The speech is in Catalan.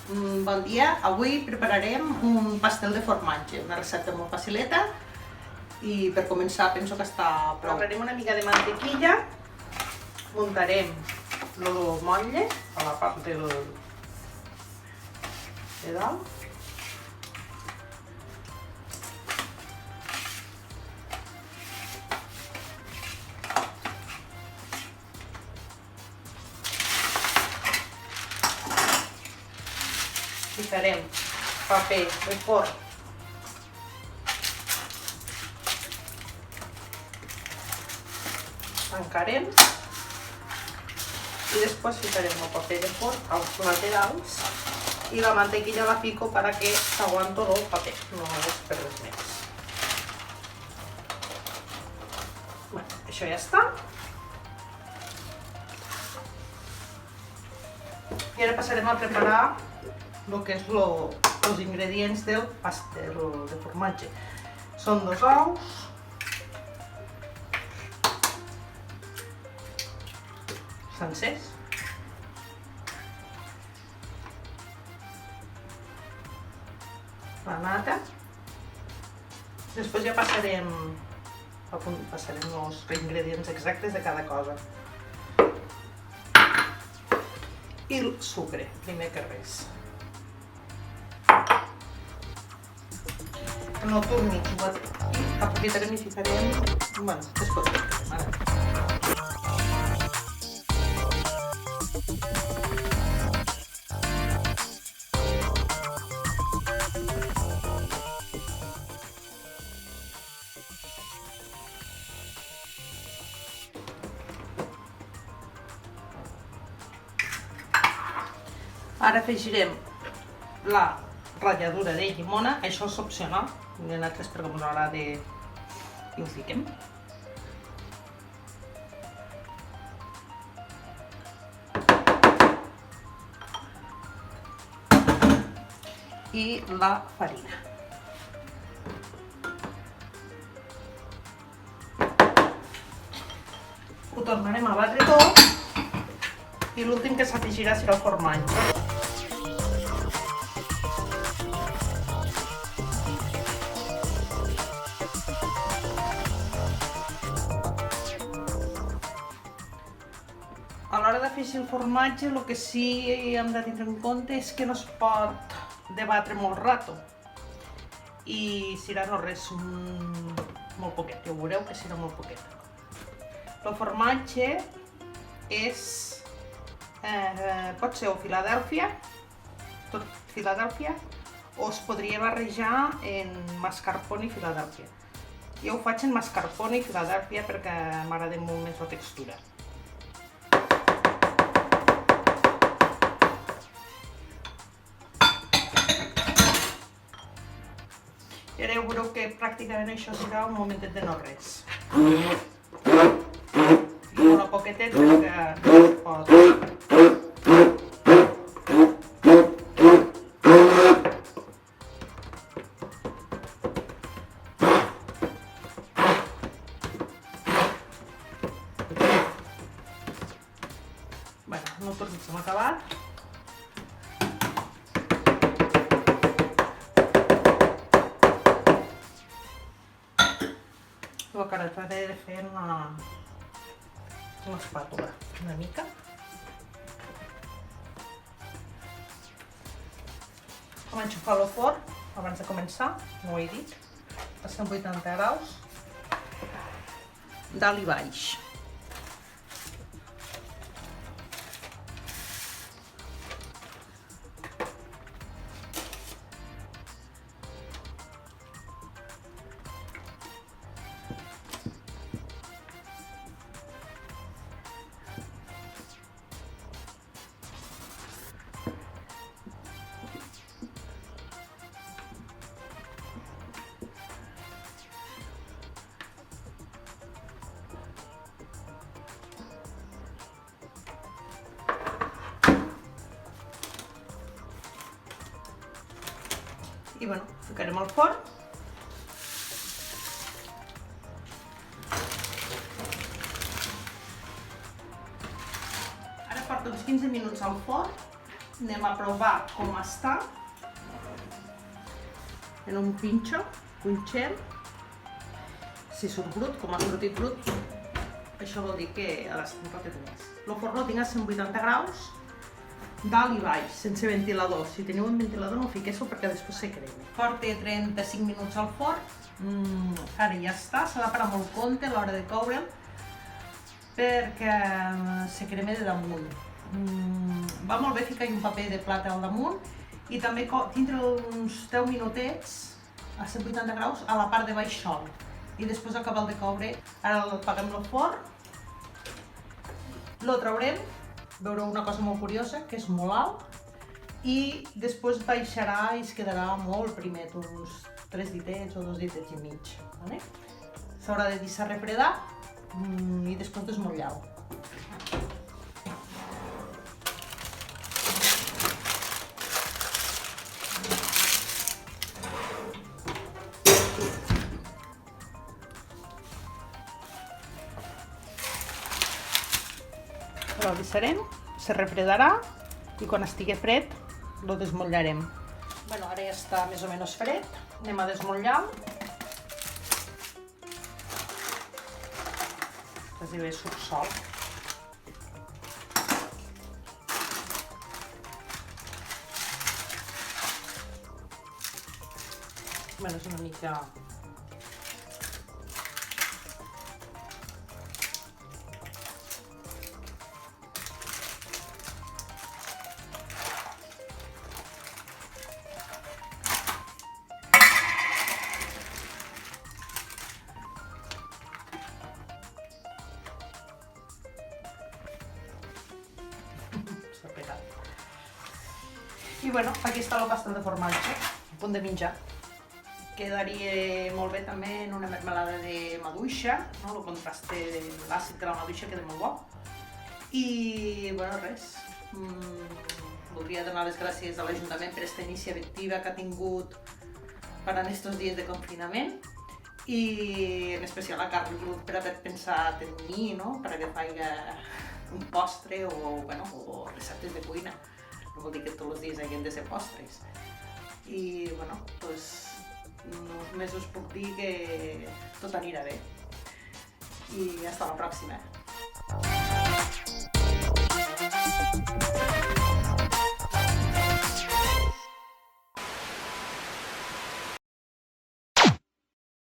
Bon dia, avui prepararem un pastel de formatge, una recepta molt facileta i per començar penso que està prou. Agarrarem una mica de mantequilla, muntarem el motlle a la part de dalt. Ficarem paper de forn tancarem i després ficarem el paper de forn als laterals i la mantequilla la pico para que s'aguanti el paper, no és per res més. Bueno, això ja està. I ara passarem a preparar el que és els ingredients del pastel de formatge. Són 2 ous, sencers, la nata, després ja passarem els ingredients exactes de cada cosa. I el sucre, primer que res. En el torn mig aprofitarem i ficarem, bueno, després ho ficarem ara. Ara afegirem la ratlladura de llimona, això és opcional, nosaltres perquè ens agrada i ho fiquem. I la farina. Ho tornarem a batre tot i l'últim que s'afegirà serà el formatge. A l'hora d'afegir el formatge, el que sí hem de tindre en compte és que no es pot debatre molt rato. I serà no res, molt poquet, ja ho veureu que serà molt poquet. El formatge pot ser o Filadèlfia, tot Filadèlfia, o es podria barrejar en mascarpone i Filadèlfia. Jo ho faig en mascarpone i Filadèlfia perquè m'agrada molt més la textura. I ara veureu que pràcticament això serà un momentet de no res. Una poqueteta que pot... Bé, no tot s'ha acabat. El que ara faré de fer una espàtula, una mica. Començo a fer el forn, abans de començar, no ho he dit, a 180 graus, dalt i baix. I bueno, ficarem al forn. Ara porto uns 15 minuts al forn Anem a provar com està. En un punxem. Si surt brut, com ha sortit brut, això vol dir que ha d'estar un poquet més. El forn lo tinc a 180 graus, dalt i baix, sense ventilador. Si teniu un ventilador no ho fiquéssiu perquè després se crema. Porta 35 minuts al forn. Ara ja està, s'ha de parar molt compte a l'hora de coure'l perquè se crema de damunt. Va molt bé ficar un paper de plata al damunt i també tindre uns 10 minutets a 180 graus a la part de baix sol. I després acabar de coure, ara apaguem el forn, lo traurem, veureu una cosa molt curiosa, que és molt alt, i després baixarà i es quedarà molt primet, uns 3 ditets o 2 ditets i mig. S'haurà de deixar refredar i després desmotllar-ho. Ara el deixarem, se refredarà i quan estigui fred lo desmotllarem. Bueno, ara ja està més o menys fred, anem a desmotllar-lo. Quasi bé surt sol. Bueno, és una mica... I bueno, aquí està la pasta de formatge, a punt de menjar. Quedaria molt bé també en una mermelada de maduixa, el contrast de l'àcid de la maduixa queda molt bo. I bueno, res, voldria donar les gràcies a l'Ajuntament per aquesta iniciativa que ha tingut per en aquests dies de confinament i en especial a Carles Ruth per haver pensat en mi, per que faig un postre o receptes de cuina. No vol dir que tots els dies hagin de ser postres. I, bueno, doncs, només us puc dir que tot anirà bé. I fins la pròxima.